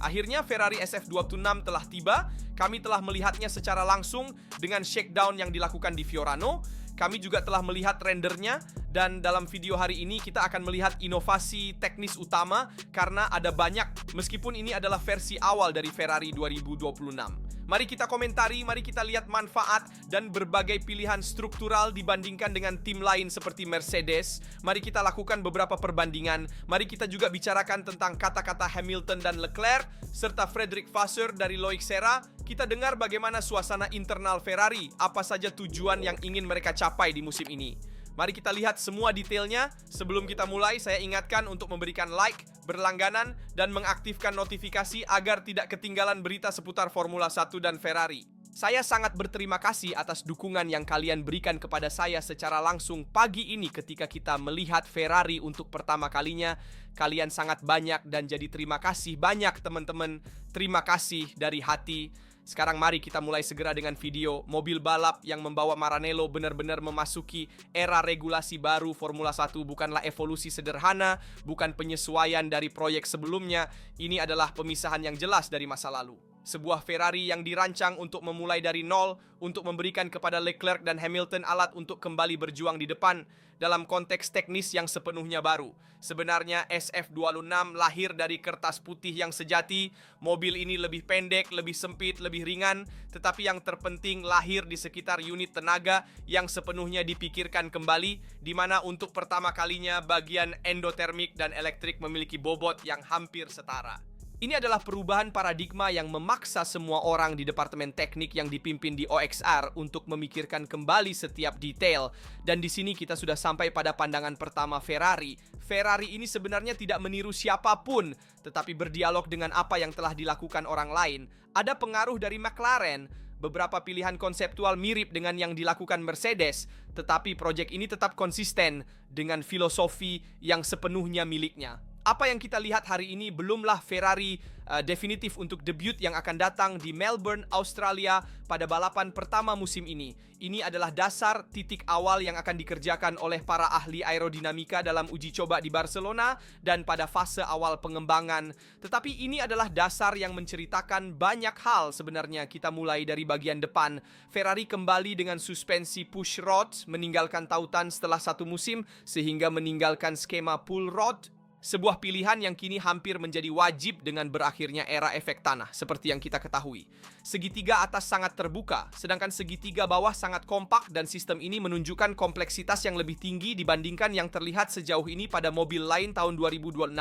Akhirnya Ferrari SF26 telah tiba. Kami telah melihatnya secara langsung dengan shakedown yang dilakukan di Fiorano. Kami juga telah melihat rendernya, dan dalam video hari ini kita akan melihat inovasi teknis utama karena ada banyak, meskipun ini adalah versi awal dari Ferrari 2026. Mari kita komentari, mari kita lihat manfaat dan berbagai pilihan struktural dibandingkan dengan tim lain seperti Mercedes. Mari kita lakukan beberapa perbandingan. Mari kita juga bicarakan tentang kata-kata Hamilton dan Leclerc, serta Frederick Vasseur dari Loic Serra. Kita dengar bagaimana suasana internal Ferrari, apa saja tujuan yang ingin mereka capai di musim ini. Mari kita lihat semua detailnya. Sebelum kita mulai, saya ingatkan untuk memberikan like, berlangganan, dan mengaktifkan notifikasi agar tidak ketinggalan berita seputar Formula 1 dan Ferrari. Saya sangat berterima kasih atas dukungan yang kalian berikan kepada saya secara langsung pagi ini ketika kita melihat Ferrari untuk pertama kalinya. Kalian sangat banyak dan jadi terima kasih banyak teman-teman. Terima kasih dari hati. Sekarang mari kita mulai segera dengan video mobil balap yang membawa Maranello benar-benar memasuki era regulasi baru. Formula 1 bukanlah evolusi sederhana, bukan penyesuaian dari proyek sebelumnya. Ini adalah pemisahan yang jelas dari masa lalu. Sebuah Ferrari yang dirancang untuk memulai dari nol, untuk memberikan kepada Leclerc dan Hamilton alat untuk kembali berjuang di depan dalam konteks teknis yang sepenuhnya baru. Sebenarnya SF26 lahir dari kertas putih yang sejati. Mobil ini lebih pendek, lebih sempit, lebih ringan, tetapi yang terpenting lahir di sekitar unit tenaga yang sepenuhnya dipikirkan kembali, di mana untuk pertama kalinya bagian endotermik dan elektrik memiliki bobot yang hampir setara. Ini adalah perubahan paradigma yang memaksa semua orang di departemen teknik yang dipimpin di OXR untuk memikirkan kembali setiap detail. Dan di sini kita sudah sampai pada pandangan pertama Ferrari. Ferrari ini sebenarnya tidak meniru siapapun, tetapi berdialog dengan apa yang telah dilakukan orang lain. Ada pengaruh dari McLaren, beberapa pilihan konseptual mirip dengan yang dilakukan Mercedes, tetapi proyek ini tetap konsisten dengan filosofi yang sepenuhnya miliknya. Apa yang kita lihat hari ini belumlah Ferrari definitif untuk debut yang akan datang di Melbourne, Australia pada balapan pertama musim ini. Ini adalah dasar titik awal yang akan dikerjakan oleh para ahli aerodinamika dalam uji coba di Barcelona dan pada fase awal pengembangan. Tetapi ini adalah dasar yang menceritakan banyak hal sebenarnya. Kita mulai dari bagian depan. Ferrari kembali dengan suspensi push rod, meninggalkan tautan setelah satu musim sehingga meninggalkan skema pull rod. Sebuah pilihan yang kini hampir menjadi wajib dengan berakhirnya era efek tanah, seperti yang kita ketahui. Segitiga atas sangat terbuka, sedangkan segitiga bawah sangat kompak, dan sistem ini menunjukkan kompleksitas yang lebih tinggi dibandingkan yang terlihat sejauh ini pada mobil lain tahun 2026.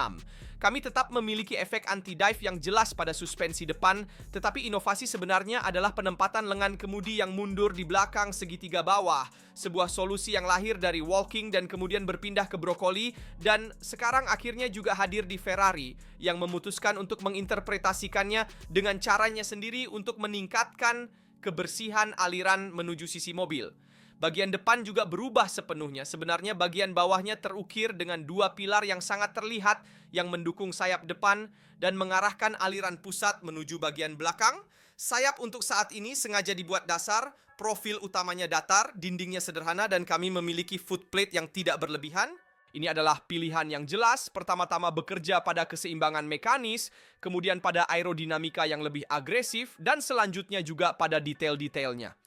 Kami tetap memiliki efek anti-dive yang jelas pada suspensi depan, tetapi inovasi sebenarnya adalah penempatan lengan kemudi yang mundur di belakang segitiga bawah. Sebuah solusi yang lahir dari walking dan kemudian berpindah ke brokoli, dan sekarang akhirnya juga hadir di Ferrari yang memutuskan untuk menginterpretasikannya dengan caranya sendiri untuk meningkatkan kebersihan aliran menuju sisi mobil. Bagian depan juga berubah sepenuhnya. Sebenarnya bagian bawahnya terukir dengan dua pilar yang sangat terlihat yang mendukung sayap depan dan mengarahkan aliran pusat menuju bagian belakang. Sayap untuk saat ini sengaja dibuat dasar, profil utamanya datar, dindingnya sederhana, dan kami memiliki footplate yang tidak berlebihan. Ini adalah pilihan yang jelas, pertama-tama bekerja pada keseimbangan mekanis, kemudian pada aerodinamika yang lebih agresif, dan selanjutnya juga pada detail-detailnya.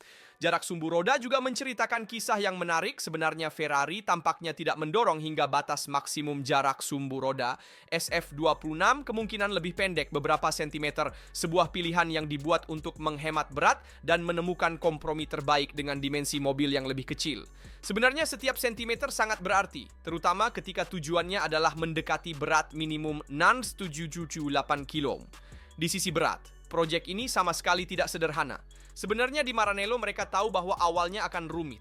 Jarak sumbu roda juga menceritakan kisah yang menarik. Sebenarnya Ferrari tampaknya tidak mendorong hingga batas maksimum jarak sumbu roda. SF26 kemungkinan lebih pendek beberapa sentimeter, sebuah pilihan yang dibuat untuk menghemat berat dan menemukan kompromi terbaik dengan dimensi mobil yang lebih kecil. Sebenarnya setiap sentimeter sangat berarti, terutama ketika tujuannya adalah mendekati berat minimum 678 kg. Di sisi berat, proyek ini sama sekali tidak sederhana. Sebenarnya di Maranello mereka tahu bahwa awalnya akan rumit.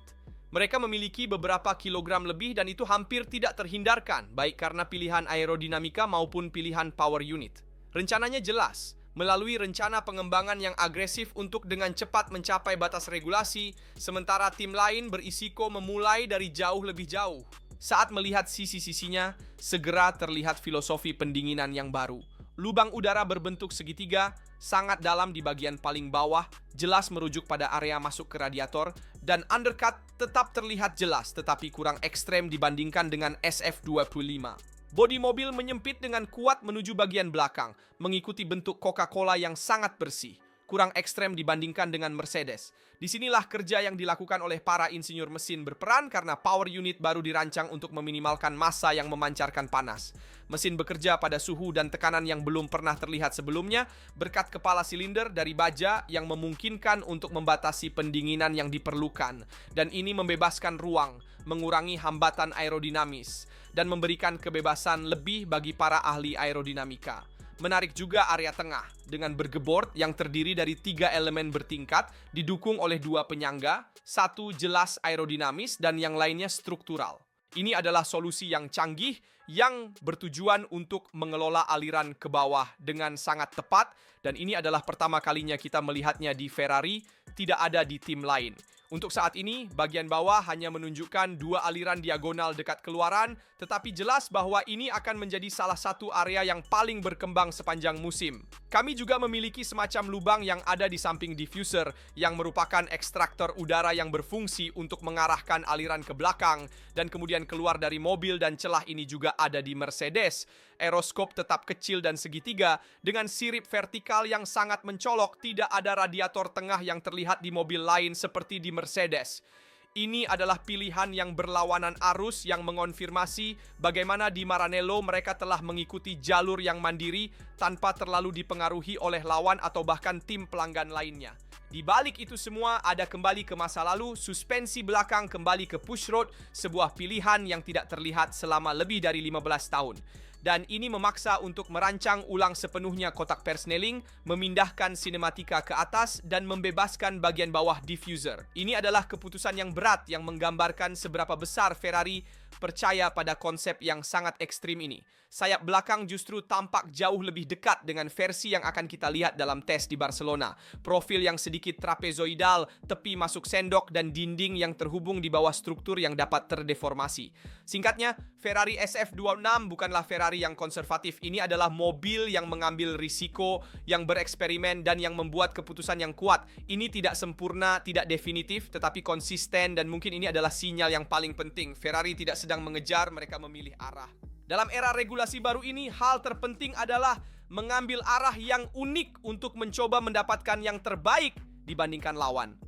Mereka memiliki beberapa kilogram lebih dan itu hampir tidak terhindarkan, baik karena pilihan aerodinamika maupun pilihan power unit. Rencananya jelas, melalui rencana pengembangan yang agresif untuk dengan cepat mencapai batas regulasi, sementara tim lain berisiko memulai dari jauh lebih jauh. Saat melihat sisi-sisinya, segera terlihat filosofi pendinginan yang baru. Lubang udara berbentuk segitiga, sangat dalam di bagian paling bawah, jelas merujuk pada area masuk ke radiator, dan undercut tetap terlihat jelas tetapi kurang ekstrem dibandingkan dengan SF25. Bodi mobil menyempit dengan kuat menuju bagian belakang, mengikuti bentuk Coca-Cola yang sangat bersih. Kurang ekstrem dibandingkan dengan Mercedes. Disinilah kerja yang dilakukan oleh para insinyur mesin berperan karena power unit baru dirancang untuk meminimalkan massa yang memancarkan panas. Mesin bekerja pada suhu dan tekanan yang belum pernah terlihat sebelumnya berkat kepala silinder dari baja yang memungkinkan untuk membatasi pendinginan yang diperlukan. Dan ini membebaskan ruang, mengurangi hambatan aerodinamis, dan memberikan kebebasan lebih bagi para ahli aerodinamika. Menarik juga area tengah dengan bergeboard yang terdiri dari 3 elemen bertingkat didukung oleh 2 penyangga, satu jelas aerodinamis dan yang lainnya struktural. Ini adalah solusi yang canggih yang bertujuan untuk mengelola aliran ke bawah dengan sangat tepat dan ini adalah pertama kalinya kita melihatnya di Ferrari, tidak ada di tim lain. Untuk saat ini, bagian bawah hanya menunjukkan 2 aliran diagonal dekat keluaran, tetapi jelas bahwa ini akan menjadi salah satu area yang paling berkembang sepanjang musim. Kami juga memiliki semacam lubang yang ada di samping diffuser, yang merupakan ekstraktor udara yang berfungsi untuk mengarahkan aliran ke belakang, dan kemudian keluar dari mobil dan celah ini juga ada di Mercedes. Aeroskop tetap kecil dan segitiga, dengan sirip vertikal yang sangat mencolok, tidak ada radiator tengah yang terlihat di mobil lain seperti di Mercedes. Ini adalah pilihan yang berlawanan arus yang mengonfirmasi bagaimana di Maranello mereka telah mengikuti jalur yang mandiri tanpa terlalu dipengaruhi oleh lawan atau bahkan tim pelanggan lainnya. Di balik itu semua ada kembali ke masa lalu, suspensi belakang kembali ke pushrod, sebuah pilihan yang tidak terlihat selama lebih dari 15 tahun. Dan ini memaksa untuk merancang ulang sepenuhnya kotak persneling, memindahkan sinematika ke atas, dan membebaskan bagian bawah diffuser. Ini adalah keputusan yang berat yang menggambarkan seberapa besar Ferrari percaya pada konsep yang sangat ekstrim ini. Sayap belakang justru tampak jauh lebih dekat dengan versi yang akan kita lihat dalam tes di Barcelona. Profil yang sedikit trapezoidal, tepi masuk sendok, dan dinding yang terhubung di bawah struktur yang dapat terdeformasi. Singkatnya, Ferrari SF26 bukanlah Ferrari yang konservatif. Ini adalah mobil yang mengambil risiko, yang bereksperimen, dan yang membuat keputusan yang kuat. Ini tidak sempurna, tidak definitif, tetapi konsisten, dan mungkin ini adalah sinyal yang paling penting. Ferrari tidak sedang mengejar, mereka memilih arah. Dalam era regulasi baru ini, hal terpenting adalah mengambil arah yang unik untuk mencoba mendapatkan yang terbaik dibandingkan lawan.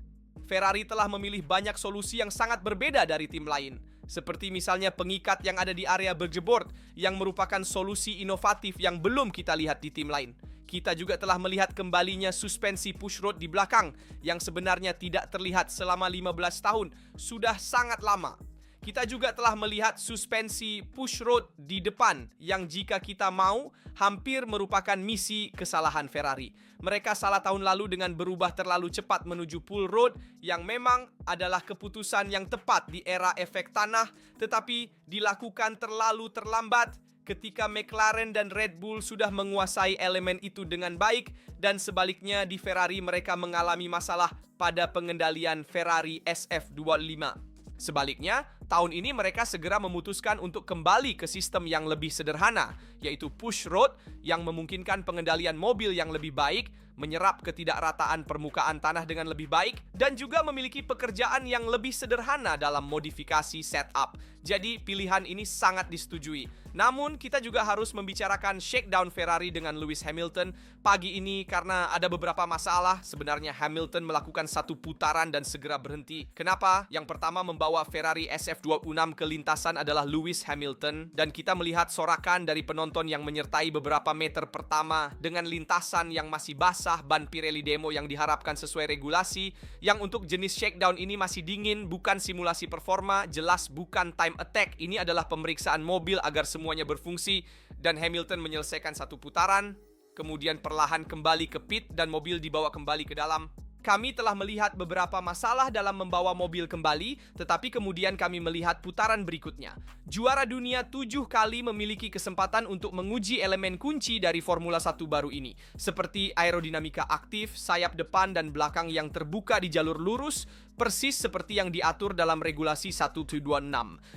Ferrari telah memilih banyak solusi yang sangat berbeda dari tim lain. Seperti misalnya pengikat yang ada di area bergeboard yang merupakan solusi inovatif yang belum kita lihat di tim lain. Kita juga telah melihat kembalinya suspensi pushrod di belakang yang sebenarnya tidak terlihat selama 15 tahun, sudah sangat lama. Kita juga telah melihat suspensi pushrod di depan yang jika kita mau hampir merupakan misi kesalahan Ferrari. Mereka salah tahun lalu dengan berubah terlalu cepat menuju pull road yang memang adalah keputusan yang tepat di era efek tanah tetapi dilakukan terlalu terlambat ketika McLaren dan Red Bull sudah menguasai elemen itu dengan baik dan sebaliknya di Ferrari mereka mengalami masalah pada pengendalian Ferrari SF25. Sebaliknya, tahun ini mereka segera memutuskan untuk kembali ke sistem yang lebih sederhana, yaitu push rod yang memungkinkan pengendalian mobil yang lebih baik, menyerap ketidakrataan permukaan tanah dengan lebih baik, dan juga memiliki pekerjaan yang lebih sederhana dalam modifikasi setup. Jadi pilihan ini sangat disetujui. Namun kita juga harus membicarakan shakedown Ferrari dengan Lewis Hamilton pagi ini karena ada beberapa masalah. Sebenarnya Hamilton melakukan satu putaran dan segera berhenti. Kenapa? Yang pertama membawa Ferrari SF26 ke lintasan adalah Lewis Hamilton dan kita melihat sorakan dari penonton yang menyertai beberapa meter pertama dengan lintasan yang masih basah, ban Pirelli demo yang diharapkan sesuai regulasi, yang untuk jenis shakedown ini masih dingin, bukan simulasi performa, jelas bukan time attack. Ini adalah pemeriksaan mobil agar semuanya berfungsi dan Hamilton menyelesaikan satu putaran, kemudian perlahan kembali ke pit dan mobil dibawa kembali ke dalam. Kami telah melihat beberapa masalah dalam membawa mobil kembali, tetapi kemudian kami melihat putaran berikutnya. Juara dunia 7 kali memiliki kesempatan untuk menguji elemen kunci dari Formula 1 baru ini, seperti aerodinamika aktif, sayap depan dan belakang yang terbuka di jalur lurus, persis seperti yang diatur dalam regulasi 126.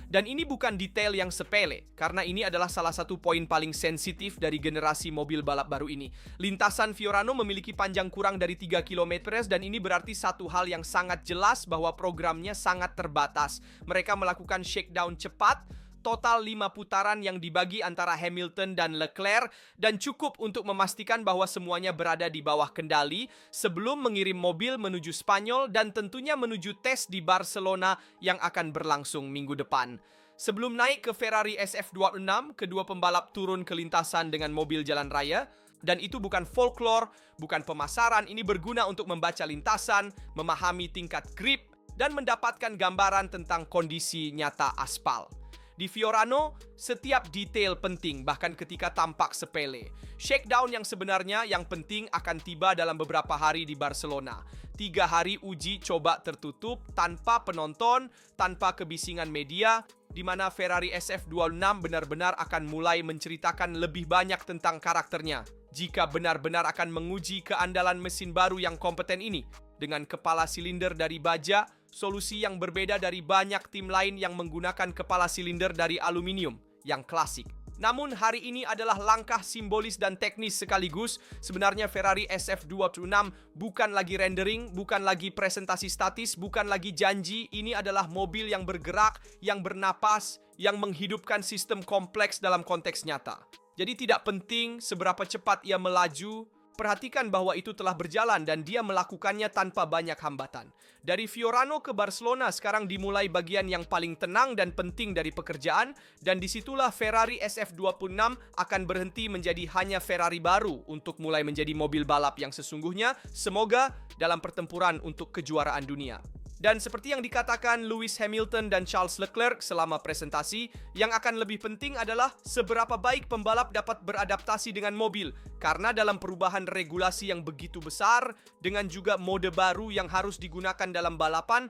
Dan ini bukan detail yang sepele, karena ini adalah salah satu poin paling sensitif dari generasi mobil balap baru ini. Lintasan Fiorano memiliki panjang kurang dari 3 km dan ini berarti satu hal yang sangat jelas bahwa programnya sangat terbatas. Mereka melakukan shakedown cepat, total 5 putaran yang dibagi antara Hamilton dan Leclerc dan cukup untuk memastikan bahwa semuanya berada di bawah kendali sebelum mengirim mobil menuju Spanyol dan tentunya menuju tes di Barcelona yang akan berlangsung minggu depan. Sebelum naik ke Ferrari SF26, kedua pembalap turun ke lintasan dengan mobil jalan raya. Dan itu bukan folklore, bukan pemasaran, ini berguna untuk membaca lintasan, memahami tingkat grip, dan mendapatkan gambaran tentang kondisi nyata aspal. Di Fiorano, setiap detail penting, bahkan ketika tampak sepele. Shakedown yang sebenarnya yang penting akan tiba dalam beberapa hari di Barcelona. 3 hari uji coba tertutup, tanpa penonton, tanpa kebisingan media, di mana Ferrari SF26 benar-benar akan mulai menceritakan lebih banyak tentang karakternya. Jika benar-benar akan menguji keandalan mesin baru yang kompeten ini, dengan kepala silinder dari baja, solusi yang berbeda dari banyak tim lain yang menggunakan kepala silinder dari aluminium, yang klasik. Namun hari ini adalah langkah simbolis dan teknis sekaligus. Sebenarnya Ferrari SF26 bukan lagi rendering, bukan lagi presentasi statis, bukan lagi janji. Ini adalah mobil yang bergerak, yang bernapas, yang menghidupkan sistem kompleks dalam konteks nyata. Jadi tidak penting seberapa cepat ia melaju, perhatikan bahwa itu telah berjalan dan dia melakukannya tanpa banyak hambatan. Dari Fiorano ke Barcelona sekarang dimulai bagian yang paling tenang dan penting dari pekerjaan, dan disitulah Ferrari SF26 akan berhenti menjadi hanya Ferrari baru untuk mulai menjadi mobil balap yang sesungguhnya, semoga dalam pertempuran untuk kejuaraan dunia. Dan seperti yang dikatakan Lewis Hamilton dan Charles Leclerc selama presentasi, yang akan lebih penting adalah seberapa baik pembalap dapat beradaptasi dengan mobil. Karena dalam perubahan regulasi yang begitu besar, dengan juga mode baru yang harus digunakan dalam balapan,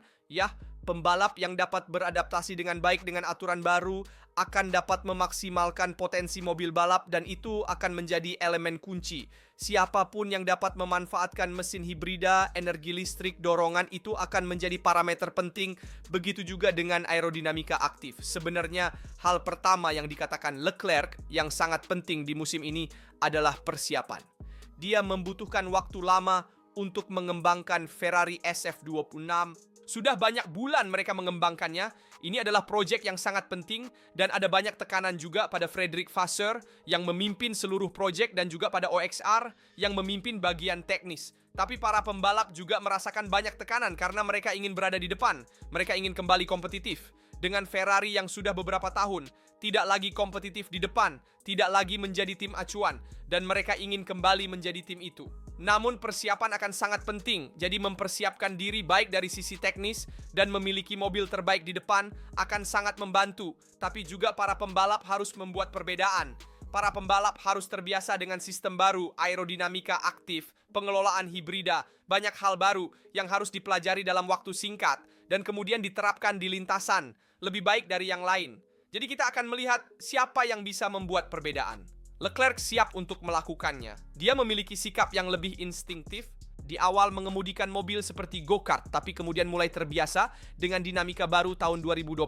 pembalap yang dapat beradaptasi dengan baik dengan aturan baru akan dapat memaksimalkan potensi mobil balap dan itu akan menjadi elemen kunci. Siapapun yang dapat memanfaatkan mesin hibrida, energi listrik, dorongan itu akan menjadi parameter penting. Begitu juga dengan aerodinamika aktif. Sebenarnya hal pertama yang dikatakan Leclerc yang sangat penting di musim ini adalah persiapan. Dia membutuhkan waktu lama untuk mengembangkan Ferrari SF26. Sudah banyak bulan mereka mengembangkannya. Ini adalah proyek yang sangat penting dan ada banyak tekanan juga pada Frederick Vasseur yang memimpin seluruh proyek dan juga pada OXR yang memimpin bagian teknis. Tapi para pembalap juga merasakan banyak tekanan karena mereka ingin berada di depan. Mereka ingin kembali kompetitif. Dengan Ferrari yang sudah beberapa tahun tidak lagi kompetitif di depan, tidak lagi menjadi tim acuan, dan mereka ingin kembali menjadi tim itu. Namun persiapan akan sangat penting, jadi mempersiapkan diri baik dari sisi teknis dan memiliki mobil terbaik di depan akan sangat membantu. Tapi juga para pembalap harus membuat perbedaan. Para pembalap harus terbiasa dengan sistem baru, aerodinamika aktif, pengelolaan hibrida, banyak hal baru yang harus dipelajari dalam waktu singkat dan kemudian diterapkan di lintasan, lebih baik dari yang lain. Jadi kita akan melihat siapa yang bisa membuat perbedaan. Leclerc siap untuk melakukannya. Dia memiliki sikap yang lebih instinktif. Di awal mengemudikan mobil seperti go-kart, tapi kemudian mulai terbiasa dengan dinamika baru tahun 2026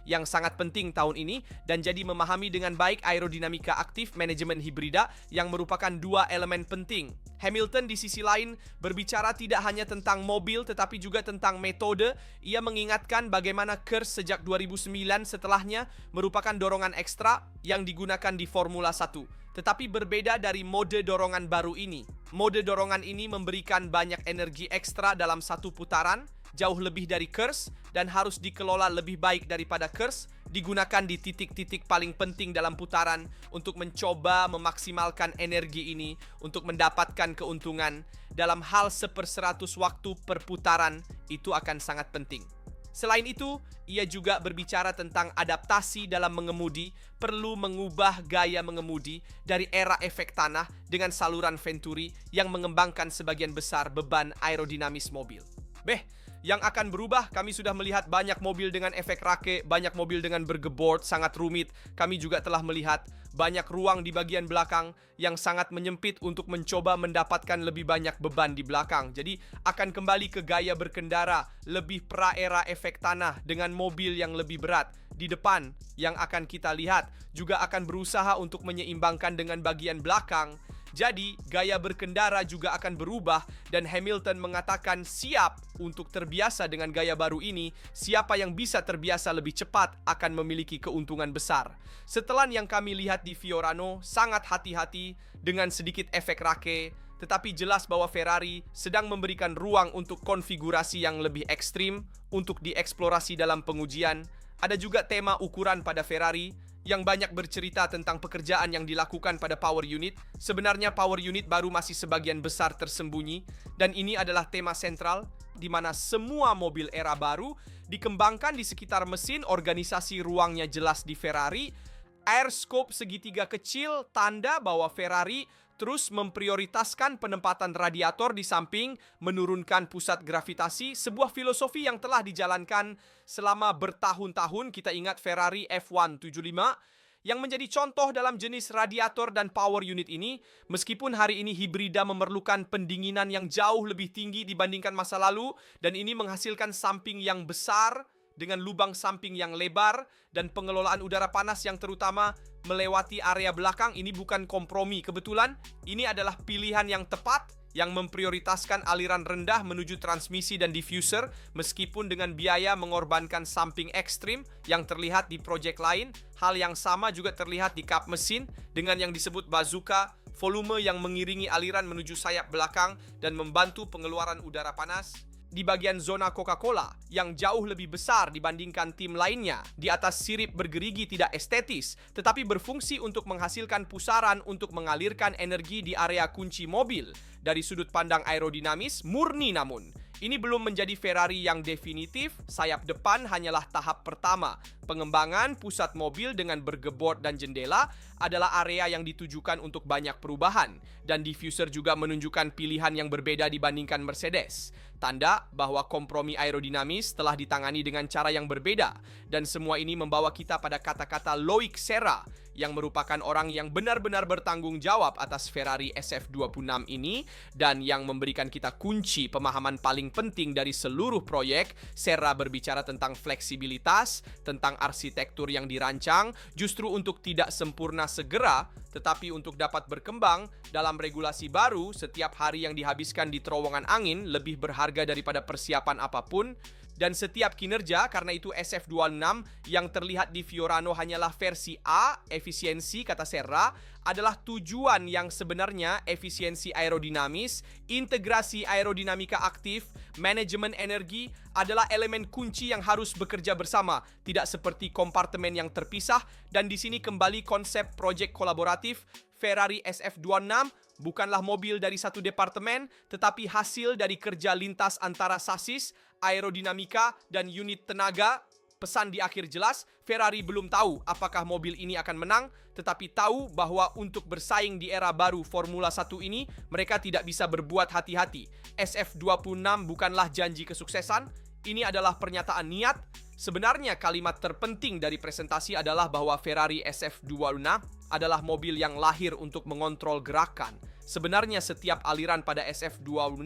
yang sangat penting tahun ini, dan jadi memahami dengan baik aerodinamika aktif manajemen hibrida yang merupakan dua elemen penting. Hamilton di sisi lain berbicara tidak hanya tentang mobil tetapi juga tentang metode. Ia mengingatkan bagaimana KERS sejak 2009 setelahnya merupakan dorongan ekstra yang digunakan di Formula 1. Tetapi berbeda dari mode dorongan baru ini. Mode dorongan ini memberikan banyak energi ekstra dalam satu putaran, jauh lebih dari KERS, dan harus dikelola lebih baik daripada KERS, digunakan di titik-titik paling penting dalam putaran untuk mencoba memaksimalkan energi ini untuk mendapatkan keuntungan. Dalam hal 1/100 waktu per putaran, itu akan sangat penting. Selain itu, ia juga berbicara tentang adaptasi dalam mengemudi, perlu mengubah gaya mengemudi dari era efek tanah dengan saluran Venturi yang mengembangkan sebagian besar beban aerodinamis mobil. Yang akan berubah, kami sudah melihat banyak mobil dengan efek rake, banyak mobil dengan bergeboard, sangat rumit. Kami juga telah melihat banyak ruang di bagian belakang yang sangat menyempit untuk mencoba mendapatkan lebih banyak beban di belakang. Jadi akan kembali ke gaya berkendara, lebih pra-era efek tanah dengan mobil yang lebih berat. Di depan yang akan kita lihat juga akan berusaha untuk menyeimbangkan dengan bagian belakang Jadi, gaya berkendara juga akan berubah dan Hamilton mengatakan siap untuk terbiasa dengan gaya baru ini. Siapa yang bisa terbiasa lebih cepat akan memiliki keuntungan besar. Setelan yang kami lihat di Fiorano, sangat hati-hati dengan sedikit efek rake, tetapi jelas bahwa Ferrari sedang memberikan ruang untuk konfigurasi yang lebih ekstrim untuk dieksplorasi dalam pengujian. Ada juga tema ukuran pada Ferrari yang banyak bercerita tentang pekerjaan yang dilakukan pada power unit. Sebenarnya power unit baru masih sebagian besar tersembunyi, dan ini adalah tema sentral di mana semua mobil era baru dikembangkan di sekitar mesin. Organisasi ruangnya jelas di Ferrari. Air scope segitiga kecil, tanda bahwa Ferrari terus memprioritaskan penempatan radiator di samping, menurunkan pusat gravitasi, sebuah filosofi yang telah dijalankan selama bertahun-tahun. Kita ingat Ferrari F175 yang menjadi contoh dalam jenis radiator dan power unit ini. Meskipun hari ini hibrida memerlukan pendinginan yang jauh lebih tinggi dibandingkan masa lalu, dan ini menghasilkan samping yang besar dengan lubang samping yang lebar dan pengelolaan udara panas yang terutama melewati area belakang. Ini bukan kompromi, kebetulan ini adalah pilihan yang tepat yang memprioritaskan aliran rendah menuju transmisi dan diffuser, meskipun dengan biaya mengorbankan samping ekstrim yang terlihat di proyek lain. Hal yang sama juga terlihat di kap mesin dengan yang disebut bazooka, volume yang mengiringi aliran menuju sayap belakang dan membantu pengeluaran udara panas di bagian zona Coca-Cola yang jauh lebih besar dibandingkan tim lainnya. Di atas sirip bergerigi tidak estetis, tetapi berfungsi untuk menghasilkan pusaran untuk mengalirkan energi di area kunci mobil. Dari sudut pandang aerodinamis, murni namun. Ini belum menjadi Ferrari yang definitif. Sayap depan hanyalah tahap pertama. Pengembangan pusat mobil dengan bergebor dan jendela adalah area yang ditujukan untuk banyak perubahan. Dan diffuser juga menunjukkan pilihan yang berbeda dibandingkan Mercedes. Tanda bahwa kompromi aerodinamis telah ditangani dengan cara yang berbeda. Dan semua ini membawa kita pada kata-kata Loic Serra, yang merupakan orang yang benar-benar bertanggung jawab atas Ferrari SF26 ini dan yang memberikan kita kunci pemahaman paling penting dari seluruh proyek. Serra berbicara tentang fleksibilitas, tentang arsitektur yang dirancang justru untuk tidak sempurna segera, tetapi untuk dapat berkembang dalam regulasi baru. Setiap hari yang dihabiskan di terowongan angin lebih berharga daripada persiapan apapun. Dan setiap kinerja, karena itu SF26 yang terlihat di Fiorano hanyalah versi A, efisiensi, kata Serra, adalah tujuan yang sebenarnya. Efisiensi aerodinamis, integrasi aerodinamika aktif, manajemen energi adalah elemen kunci yang harus bekerja bersama, tidak seperti kompartemen yang terpisah. Dan di sini kembali konsep proyek kolaboratif. Ferrari SF26 bukanlah mobil dari satu departemen, tetapi hasil dari kerja lintas antara sasis, aerodinamika, dan unit tenaga. Pesan di akhir jelas, Ferrari belum tahu apakah mobil ini akan menang, tetapi tahu bahwa untuk bersaing di era baru Formula 1 ini, mereka tidak bisa berbuat hati-hati. SF26 bukanlah janji kesuksesan, ini adalah pernyataan niat. Sebenarnya kalimat terpenting dari presentasi adalah bahwa Ferrari SF26 adalah mobil yang lahir untuk mengontrol gerakan. Sebenarnya setiap aliran pada SF26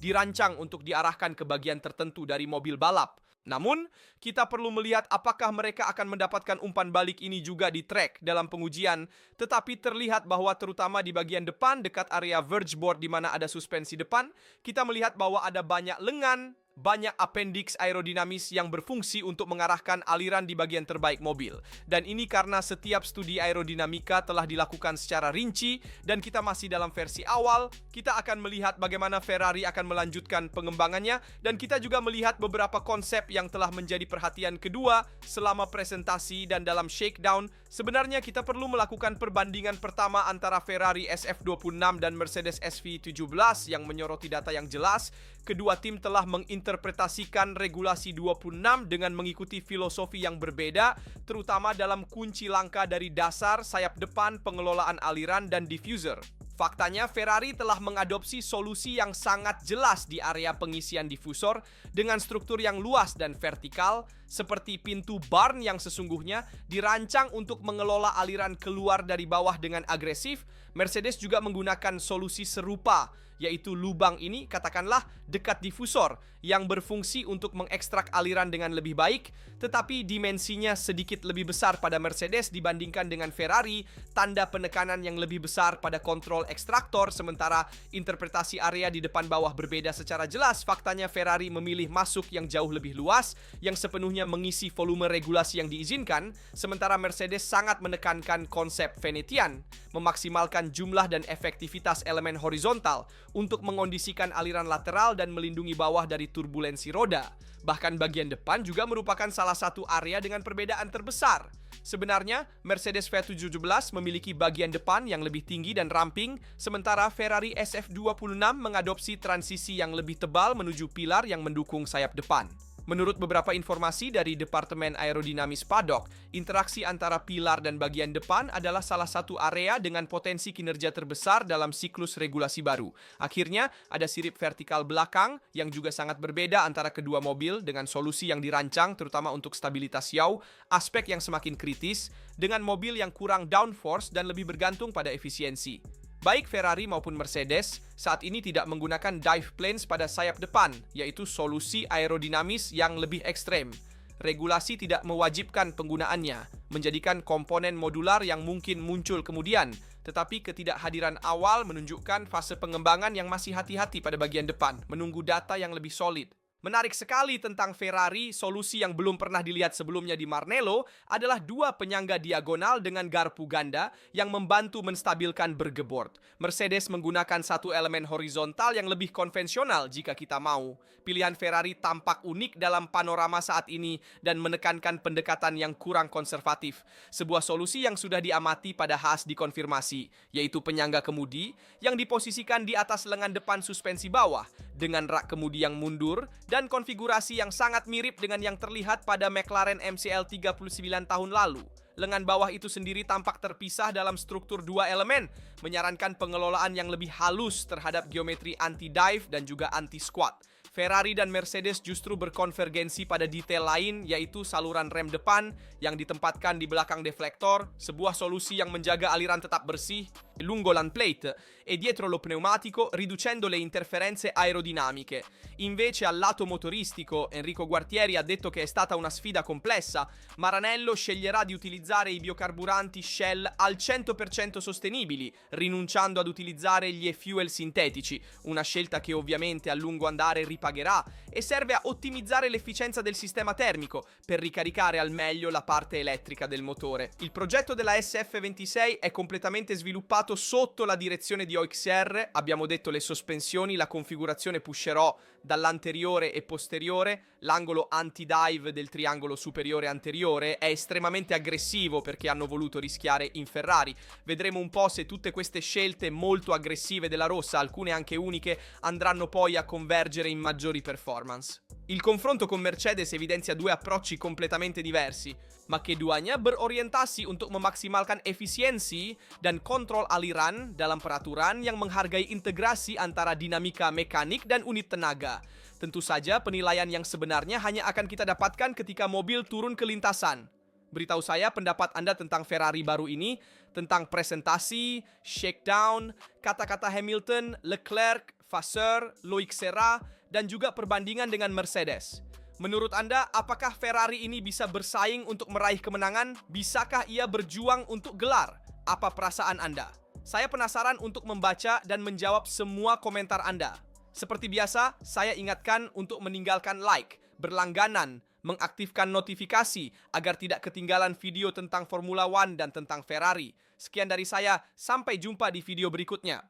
dirancang untuk diarahkan ke bagian tertentu dari mobil balap. Namun, kita perlu melihat apakah mereka akan mendapatkan umpan balik ini juga di track dalam pengujian. Tetapi terlihat bahwa terutama di bagian depan dekat area verge board di mana ada suspensi depan, kita melihat bahwa ada banyak lengan, banyak appendix aerodinamis yang berfungsi untuk mengarahkan aliran di bagian terbaik mobil. Dan ini karena setiap studi aerodinamika telah dilakukan secara rinci dan kita masih dalam versi awal. Kita akan melihat bagaimana Ferrari akan melanjutkan pengembangannya dan kita juga melihat beberapa konsep yang telah menjadi perhatian kedua selama presentasi dan dalam shakedown. Sebenarnya kita perlu melakukan perbandingan pertama antara Ferrari SF26 dan Mercedes SV17 yang menyoroti data yang jelas. Kedua tim telah menginterpretasikan regulasi 26 dengan mengikuti filosofi yang berbeda, terutama dalam kunci langkah dari dasar, sayap depan, pengelolaan aliran, dan diffuser. Faktanya, Ferrari telah mengadopsi solusi yang sangat jelas di area pengisian diffusor dengan struktur yang luas dan vertikal. seperti pintu barn yang sesungguhnya dirancang untuk mengelola aliran keluar dari bawah dengan agresif, Mercedes juga menggunakan solusi serupa, yaitu lubang ini katakanlah dekat difusor yang berfungsi untuk mengekstrak aliran dengan lebih baik, tetapi dimensinya sedikit lebih besar pada Mercedes dibandingkan dengan Ferrari, tanda penekanan yang lebih besar pada kontrol ekstraktor, sementara interpretasi area di depan bawah berbeda secara jelas. Faktanya Ferrari memilih masuk yang jauh lebih luas, yang sepenuhnya mengisi volume regulasi yang diizinkan, sementara Mercedes sangat menekankan konsep Venetian, memaksimalkan jumlah dan efektivitas elemen horizontal untuk mengondisikan aliran lateral dan melindungi bawah dari turbulensi roda. Bahkan bagian depan juga merupakan salah satu area dengan perbedaan terbesar. Sebenarnya, Mercedes V17 memiliki bagian depan yang lebih tinggi dan ramping, sementara Ferrari SF26 mengadopsi transisi yang lebih tebal menuju pilar yang mendukung sayap depan. Menurut beberapa informasi dari Departemen Aerodinamis Paddock, interaksi antara pilar dan bagian depan adalah salah satu area dengan potensi kinerja terbesar dalam siklus regulasi baru. Akhirnya, ada sirip vertikal belakang yang juga sangat berbeda antara kedua mobil dengan solusi yang dirancang terutama untuk stabilitas yaw, aspek yang semakin kritis, dengan mobil yang kurang downforce dan lebih bergantung pada efisiensi. Baik Ferrari maupun Mercedes saat ini tidak menggunakan dive planes pada sayap depan, yaitu solusi aerodinamis yang lebih ekstrem. Regulasi tidak mewajibkan penggunaannya, menjadikan komponen modular yang mungkin muncul kemudian, tetapi ketidakhadiran awal menunjukkan fase pengembangan yang masih hati-hati pada bagian depan, menunggu data yang lebih solid. Menarik sekali tentang Ferrari, solusi yang belum pernah dilihat sebelumnya di Maranello adalah dua penyangga diagonal dengan garpu ganda yang membantu menstabilkan bergebord. Mercedes menggunakan satu elemen horizontal yang lebih konvensional jika kita mau. Pilihan Ferrari tampak unik dalam panorama saat ini dan menekankan pendekatan yang kurang konservatif. Sebuah solusi yang sudah diamati pada Haas dikonfirmasi, yaitu penyangga kemudi yang diposisikan di atas lengan depan suspensi bawah dengan rak kemudi yang mundur dan konfigurasi yang sangat mirip dengan yang terlihat pada McLaren MCL 39 tahun lalu. Lengan bawah itu sendiri tampak terpisah dalam struktur dua elemen, menyarankan pengelolaan yang lebih halus terhadap geometri anti-dive dan juga anti-squat. Ferrari dan Mercedes justru berkonvergensi pada detail lain, yaitu saluran rem depan yang ditempatkan di belakang deflektor, sebuah solusi yang menjaga aliran tetap bersih lungo l'anplate e dietro lo pneumatico, riducendo le interferenze aerodinamiche. Invece al lato motoristico, Enrico Guartieri ha detto che è stata una sfida complessa. Maranello sceglierà di utilizzare i biocarburanti Shell al 100% sostenibili, rinunciando ad utilizzare gli e-fuel sintetici, una scelta che ovviamente a lungo andare ripagherà e serve a ottimizzare l'efficienza del sistema termico per ricaricare al meglio la parte elettrica del motore. Il progetto della SF26 è completamente sviluppato sotto la direzione di OXR, abbiamo detto le sospensioni, la configurazione pusherò dall'anteriore e posteriore, l'angolo anti-dive del triangolo superiore anteriore è estremamente aggressivo perché hanno voluto rischiare in Ferrari. Vedremo un po' se tutte queste scelte molto aggressive della rossa, alcune anche uniche, andranno poi a convergere in maggiori performance. Il confronto con Mercedes evidenzia dua approcci completamente diversi, ma keduanya berorientasi untuk memaksimalkan efisiensi dan kontrol aliran dalam peraturan yang menghargai integrasi antara dinamika mekanik dan unit tenaga. Tentu saja penilaian yang sebenarnya hanya akan kita dapatkan ketika mobil turun ke lintasan. Beritahu saya pendapat Anda tentang Ferrari baru ini, tentang presentasi, shakedown, kata-kata Hamilton, Leclerc, Vasseur, Loic Serra, dan juga perbandingan dengan Mercedes. Menurut Anda, apakah Ferrari ini bisa bersaing untuk meraih kemenangan? Bisakah ia berjuang untuk gelar? Apa perasaan Anda? Saya penasaran untuk membaca dan menjawab semua komentar Anda. Seperti biasa, saya ingatkan untuk meninggalkan like, berlangganan, mengaktifkan notifikasi agar tidak ketinggalan video tentang Formula One dan tentang Ferrari. Sekian dari saya, sampai jumpa di video berikutnya.